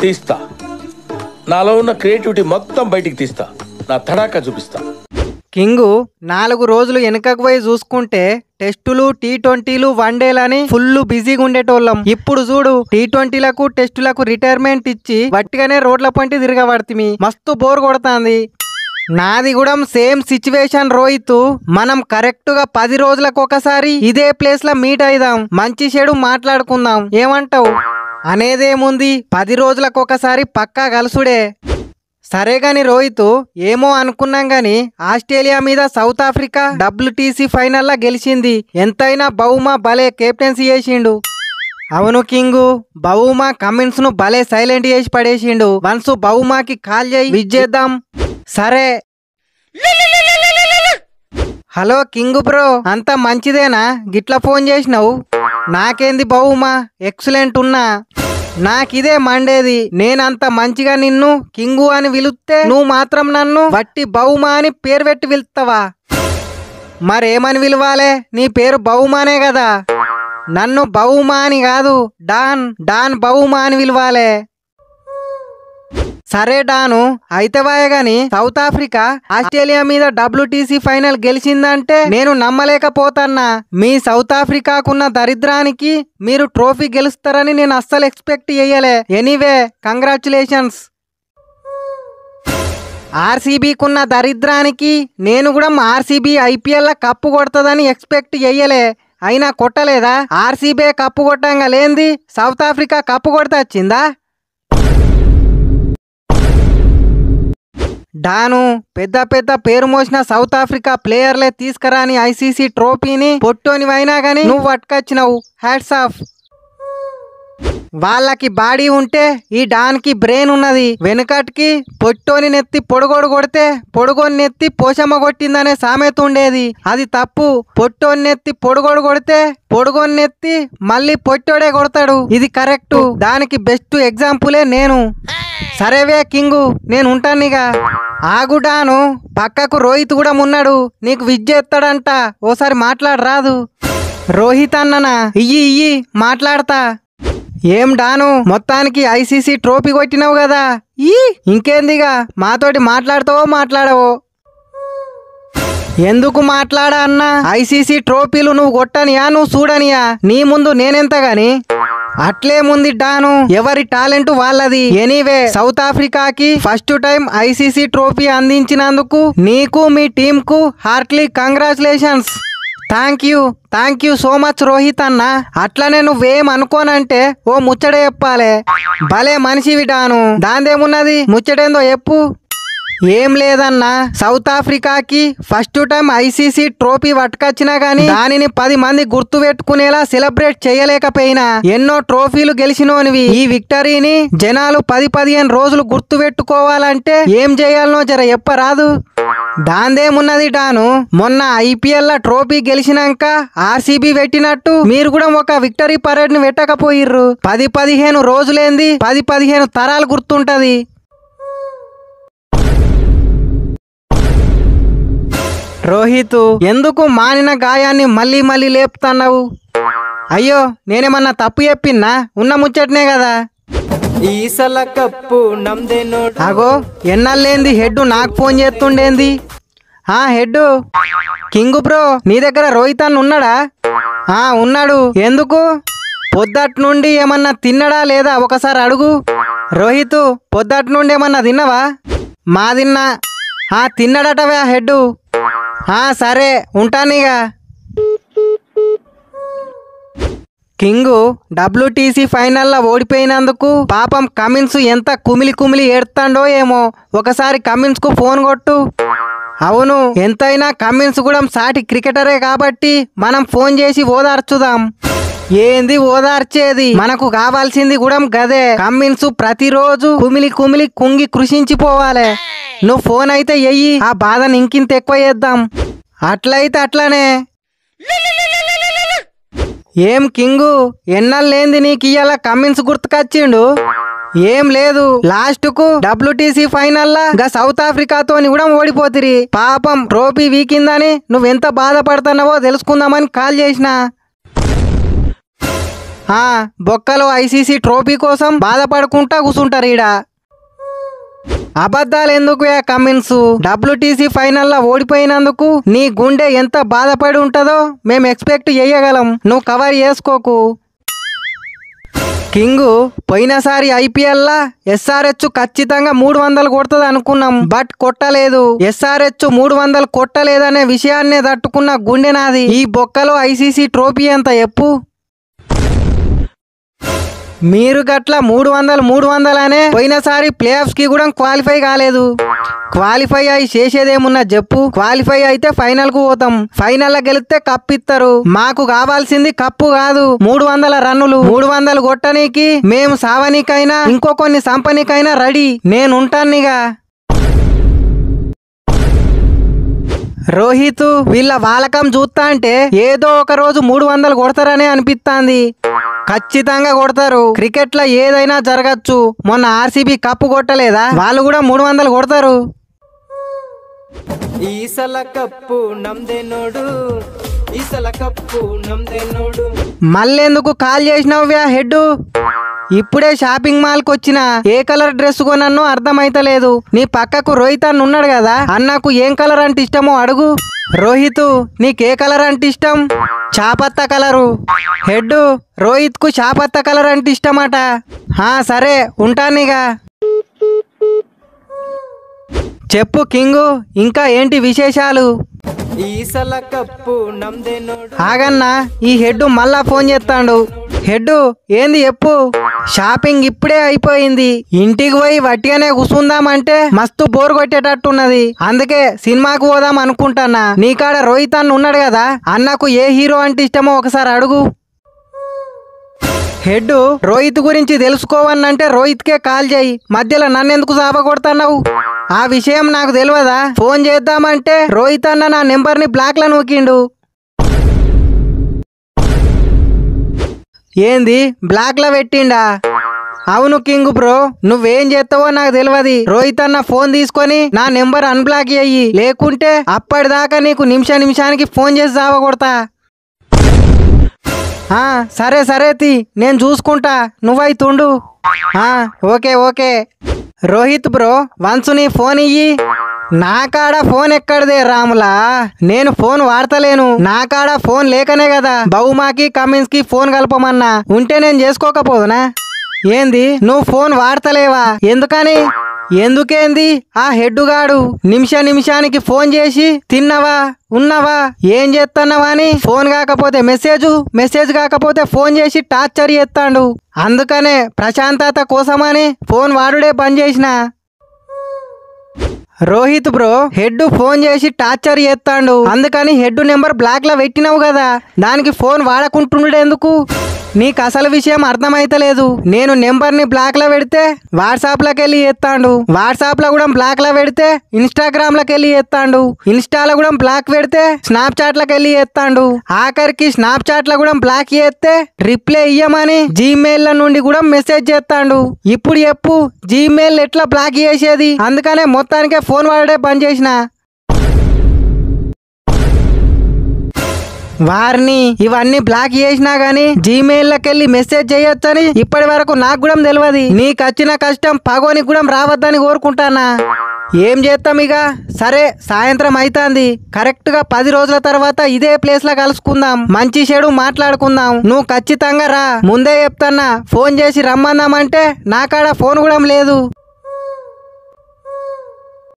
తీస్తా. నాలో ఉన్న క్రియేటివిటీ మొత్తం బయటికి తీస్తా. నా తడాకా చూపిస్తా. కింగు 4 రోజులు వెనకకు పోయి చూసుకుంటే టెస్టులు T20లు వన్డేలని ఫుల్ బిజీగా ఉండేటోళ్ళం. ఇప్పుడు చూడు T20లకు టెస్టులకు రిటైర్మెంట్ ఇచ్చి వట్టిగానే రోడ్ల పంటి తిరగబడుతుంది. మస్తు బోర్ కొడతాంది. నాది కూడా సేమ్ సిచ్యువేషన్ రోహిత్. మనం కరెక్ట్ గా 10 రోజులకు ఒకసారి ఇదే ప్లేస్ లో మీట్ అయిదాం, మంచి చెడు మాట్లాడుకుందాం, ఏమంటావు? అనేదేముంది, 10 రోజులకు ఒకసారి పక్కా కలుసుడే. సరే గాని రోహిత్, ఏమో అనుకున్నాం గాని ఆస్ట్రేలియా మీద సౌత్ ఆఫ్రికా WTC ఫైనల్లా గెలిచింది. ఎంతైనా బౌమా భలే కెప్టెన్సీ చేసిండు. అవును కింగు, బౌమా కమిన్స్ ను భలే సైలెంట్ చేసి పడేసిండు. వన్స్ బౌమాకి కాల్ చేయి, విజ్ చేద్దాం. సరే. హలో కింగు బ్రో, అంత మంచిదేనా? గిట్లా ఫోన్ చేసినావు? నాకేంది బౌమా, ఎక్సలెంట్ ఉన్నా. నాకిదే మండేది. నేనంత మంచిగా నిన్ను కింగు అని పిలుస్తే నువ్వు మాత్రం నన్ను వట్టి బౌమా అని పేరు పెట్టి పిలుస్తావా? మరేమని పిలవాలే? నీ పేరు బౌమానే కదా. నన్ను బౌమా అని కాదు, డాన్ బౌమా అని పిలవాలే. సరే డాను, అయితేవాయే గాని సౌత్ ఆఫ్రికా ఆస్ట్రేలియా మీద WTC ఫైనల్ గెలిచిందంటే నేను నమ్మలేకపోతాన్నా. మీ సౌత్ ఆఫ్రికాకున్న దరిద్రానికి మీరు ట్రోఫీ గెలుస్తారని నేను అస్సలు ఎక్స్పెక్ట్ చేయలే. Anyway, congratulations. RCBకున్న దరిద్రానికి నేను కూడా RCB IPL కప్పు కొడుతుందని ఎక్స్పెక్ట్ చెయ్యలే. అయినా కొట్టలేదా? RCB కప్పు కొట్టంగా లేంది సౌత్ ఆఫ్రికా కప్పు కొడతా వచ్చిందా? డాను, పెద్ద పెద్ద పేరు మోసిన సౌత్ ఆఫ్రికా ప్లేయర్లే తీసుకురాని ICC ట్రోఫీని పొట్టోనివైనా గాని నువ్వు పట్టుకొచ్చినావు. Hats off. వాళ్ళకి బాడీ ఉంటే ఈ డాన్ కి బ్రెయిన్ ఉన్నది. వెనుకటికి పొట్టోని నెత్తి పొడుగోడు కొడితే పొడుగోని నెత్తి పోషమ్మ కొట్టిందనే సామెత ఉండేది. అది తప్పు. పొట్టోని నెత్తి పొడుగోడు కొడితే పొడుగోని నెత్తి మళ్ళీ పొట్టోడే కొడతాడు. ఇది కరెక్ట్. దానికి బెస్ట్ ఎగ్జాంపులే నేను. సరేవే కింగు, నేను ఉంటానిగా. ఆగుడాను, పక్కకు రోహిత్ కూడా ఉన్నాడు, నీకు విజ్ చేస్తాడంట. ఓసారి మాట్లాడరాదు? రోహిత్ అన్ననా? ఇయ్యి మాట్లాడతా. ఏం డాను, మొత్తానికి ICC ట్రోఫీ కొట్టినావు కదా. ఇంకేందిగా, మాతోటి మాట్లాడవో? ఎందుకు మాట్లాడా అన్నా? ICC ట్రోఫీలు నువ్వు కొట్టనియా, నువ్వు చూడనియా? నీ ముందు నేనెంత గాని. అట్లేముంది డాను, ఎవరి టాలెంట్ వాళ్ళది. ఎనీవే, సౌత్ ఆఫ్రికాకి ఫస్ట్ టైం ICC ట్రోఫీ అందించినందుకు నీకు మీ టీమ్ కు heartly congratulations. Thank you so much Rohit అన్న. అట్లనే నువ్వేం అనుకోనంటే ఓ ముచ్చట చెప్పాలే. భలే మనిషివి డాను, దాందేమున్నది, ముచ్చటేందో చెప్పు. ఏం లేదన్నా, సౌత్ ఆఫ్రికాకి ఫస్ట్ టైం ICC ట్రోఫీ పట్టుకొచ్చినా గానీ దానిని 10 మంది గుర్తు పెట్టుకునేలా సెలబ్రేట్ చేయలేకపోయినా. ఎన్నో ట్రోఫీలు గెలిచినోనివి. ఈ విక్టరీని జనాలు 10-15 రోజులు గుర్తు పెట్టుకోవాలంటే ఏం చేయాలనో జర చెప్పరాదు? దాందేమున్నది డాను, మొన్న IPL ట్రోఫీ గెలిచినాక RCB పెట్టినట్టు మీరు కూడా ఒక విక్టరీ పరేడ్ ని పెట్టకపోయిర్రు. 10-15 రోజులేంది, 10-15 తరాలు గుర్తుంటది. రోహిత్, ఎందుకు మానిన గాయాన్ని మళ్ళీ లేపుతున్నావు? అయ్యో, నేనేమన్నా తప్పు చెప్పిన్నా? ఉన్న ముచ్చటనే కదా. ఈసల కప్పు నమ్దేనో. అగో, ఎన్నాళ్ళేంది హెడ్ నాకు ఫోన్ చేస్తుండేంది? హెడ్, కింగు బ్రో, నీ దగ్గర రోహిత్ అన్న ఉన్నాడా? ఉన్నాడు. ఎందుకు? పొద్దటి నుండి ఏమన్నా తిన్నడా లేదా ఒకసారి అడుగు. రోహిత్, పొద్దటి నుండి ఏమన్నా తిన్నావా? తిన్నా. తిన్నాడటవే హెడ్. సరే, ఉంటానిగా. కింగు WTC ఫైనల్లో ఓడిపోయినందుకు పాపం కమిన్స్ ఎంత కుమిలి ఏడుతాండో ఏమో. ఒకసారి కమిన్స్ కు ఫోన్ కొట్టు. అవును, ఎంతైనా కమిన్స్ కూడా సాటి క్రికెటరే కాబట్టి మనం ఫోన్ చేసి ఓదార్చుదాం. ఏంది ఓదార్చేది, మనకు కావాల్సింది కూడా గదే. కమిన్స్ ప్రతిరోజు కుమిలి కుంగి కృషించిపోవాలి. నువ్వు ఫోన్ అయితే ఎయ్యి, ఆ బాధను ఇంకింత ఎక్కువ చేద్దాం. అట్లయితే అట్లనే. ఏం కింగు, ఎన్నళ్ళేంది నీకు ఇయ్యాల కమిన్స్ గుర్తుకొచ్చిండు? ఏం లేదు, లాస్ట్ కు WTC ఫైనల్ గా సౌత్ ఆఫ్రికాతోని కూడా ఓడిపోతిరి. పాపం ట్రోఫీ వీకిందని నువ్వెంత బాధపడుతున్నావో తెలుసుకుందామని కాల్ చేసిన. బొక్కలో ఐసీసీ ట్రోఫీ కోసం బాధపడుకుంటా కూసుంటారు ఈడ. అబద్ధాలు ఎందుకు కమిన్స్? WTC ఫైనల్లో ఓడిపోయినందుకు నీ గుండె ఎంత బాధపడి ఉంటుందో మేము ఎక్స్పెక్ట్ చేయగలం. నువ్వు కవర్ చేసుకోకు. కింగ్, పోయినసారి ఐపీఎల్లా SRH ఖచ్చితంగా 300 కొడుతుంది అనుకున్నాం, బట్ కొట్టలేదు. SRH 300 కొట్టలేదనే విషయాన్నే తట్టుకున్న గుండె నాది. ఈ బొక్కలో ఐసీసీ ట్రోఫీ ఎంత చెప్పు? మీరు గట్ల 300 అనే పోయినసారి ప్లే ఆఫ్స్ కి కూడా క్వాలిఫై కాలేదు. క్వాలిఫై అయి చేసేదేమున్నా చెప్పు? క్వాలిఫై అయితే ఫైనల్ కు పోతాం. ఫైనల్ గెలిస్తే కప్ ఇస్తారు. మాకు కావాల్సింది కప్పు కాదు, 300 రన్నులు. 300 కొట్టనీకి మేము సావనీకైనా ఇంకో కొన్ని సంపనీకైనా రెడీ. నేనుంటానిగా. రోహిత్ వీళ్ళ వాలకం చూస్తా అంటే ఏదో ఒక రోజు 300 కొడతారనే అనిపిస్తాంది. ఖచ్చితంగా కొడతారు. క్రికెట్ లో ఏదైనా జరగచ్చు. మొన్న ఆర్సీబీ కప్పు కొట్టలేదా? వాళ్ళు కూడా 300 కొడతారు. ఈసల కప్పు నమ్దే నోడు, ఈసల కప్పు నమ్దే నోడు. మళ్ళెందుకు కాల్ చేసినావ్యా హెడ్? ఇప్పుడే షాపింగ్ మాల్ కి వచ్చిన. ఏ కలర్ డ్రెస్ కొనన్నో అర్థమైతలేదు. నీ పక్కకు రోహిత్ అన్న ఉన్నాడు కదా, అన్నకు ఏం కలర్ అంటే ఇష్టమో అడుగు. రోహిత్, నీకే కలర్ అంటే ఇష్టం? చాపత్త కలరు. హెడ్, రోహిత్ కు చాపత్త కలర్ అంటే ఇష్టమట. సరే ఉంటానిగా. చెప్పు కింగు, ఇంకా ఏంటి విశేషాలు? ఈసల కప్పు నమ్దే నోడు. ఆగన్నా, ఈ హెడ్ మళ్ళా ఫోన్ చేస్తాడు. హెడ్, ఏంది చెప్పు? షాపింగ్ ఇప్పుడే అయిపోయింది. ఇంటికి పోయి వట్టిగానే కూసుందామంటే మస్తు బోర్ కొట్టేటట్టున్నది. అందుకే సినిమాకు పోదాం అనుకుంటానా. నీకాడ రోహిత్ అన్న ఉన్నాడు కదా, అన్నకు ఏ హీరో అంటే ఇష్టమో ఒకసారి అడుగు. హెడ్, రోహిత్ గురించి తెలుసుకోవన్నంటే రోహిత్కే కాల్ చేయి. మధ్యలో నన్నెందుకు సాప కొడతావు? ఆ విషయం నాకు తెలియదా? ఫోన్ చేద్దామంటే రోహిత్ అన్న నా నెంబర్ని బ్లాక్ లో నూకిండు. ఏంది బ్లాక్ లో పెట్టిండా? అవును కింగ్ బ్రో, నువ్వేం చేస్తావో నాకు తెలియదు. రోహిత్ అన్న ఫోన్ తీసుకొని నా నెంబర్ అన్బ్లాక్ చెయ్యి, లేకుంటే అప్పటిదాకా నీకు నిమిషానికి ఫోన్ చేసి సావ కొడతా. సరే సరే తి, నేను చూసుకుంటా, నువ్వైతుండు. ఓకే. రోహిత్ బ్రో, వన్స్ నీ ఫోన్ ఇయ్యి. నా కాడ ఫోన్ ఎక్కడదే రాములా? నేను ఫోన్ వాడతలేను. నా కాడ ఫోన్ లేకనే కదా బహుమాకి కమిన్స్ కి ఫోన్ కలపమన్నా. ఉంటే నేను చేసుకోకపోదునా? ఏంది నువ్వు ఫోన్ వాడతలేవా? ఎందుకని? ఎందుకేంది? ఆ హెడ్డుగాడు నిమిషానికి ఫోన్ చేసి తిన్నవా, ఉన్నవా, ఏం చేస్తున్నావా అని ఫోన్ కాకపోతే మెసేజ్ కాకపోతే ఫోన్ చేసి టార్చర్ చేస్తాడు. అందుకనే ప్రశాంతత కోసమని ఫోన్ వాడుడే బంద్ చేసిన. రోహిత్ బ్రో, హెడ్ ఫోన్ చేసి టార్చర్ చేస్తాడు. అందుకని హెడ్ నెంబర్ బ్లాక్ లో పెట్టినావు కదా, దానికి ఫోన్ వాడకుంటుండే ఎందుకు? నీకు అసలు విషయం అర్థమైతలేదు. నేను నెంబర్ ని బ్లాక్ లో పెడితే వాట్సాప్ లోకి వెళ్ళి ఎత్తాడు. వాట్సాప్ లో కూడా బ్లాక్ లో పెడితే ఇన్స్టాగ్రామ్ లోకి వెళ్ళి ఎత్తాడు. ఇన్స్టాలో కూడా బ్లాక్ పెడితే స్నాప్ చాట్ లోకి వెళ్ళి ఎత్తాడు. ఆఖరికి స్నాప్ చాట్ లో కూడా బ్లాక్ చేస్తే రిప్లై ఇయ్యమని జీమెయిల్ నుండి కూడా మెసేజ్ చేస్తాడు. ఇప్పుడు చెప్పు, జీమెయిల్ ఎట్లా బ్లాక్ చేసేది? అందుకనే మొత్తానికే ఫోన్ వాడే బంద్ చేసిన. వారిని ఇవన్నీ బ్లాక్ చేసినా గానీ జీమెయిల్లోకి వెళ్ళి మెసేజ్ చేయొచ్చని ఇప్పటి వరకు నాకు కూడా తెలియదు. నీకు వచ్చిన కష్టం పగోని కూడా రావద్దని కోరుకుంటానా. ఏం చేస్తాం ఇక? సరే, సాయంత్రం అయితాంది. కరెక్ట్ గా 10 రోజుల తర్వాత ఇదే ప్లేస్ లో కలుసుకుందాం. మంచి చెడు మాట్లాడుకుందాం. నువ్వు ఖచ్చితంగా రా. ముందే చెప్తాన్నా, ఫోన్ చేసి రమ్మందామంటే నా కాడ ఫోన్ కూడా లేదు.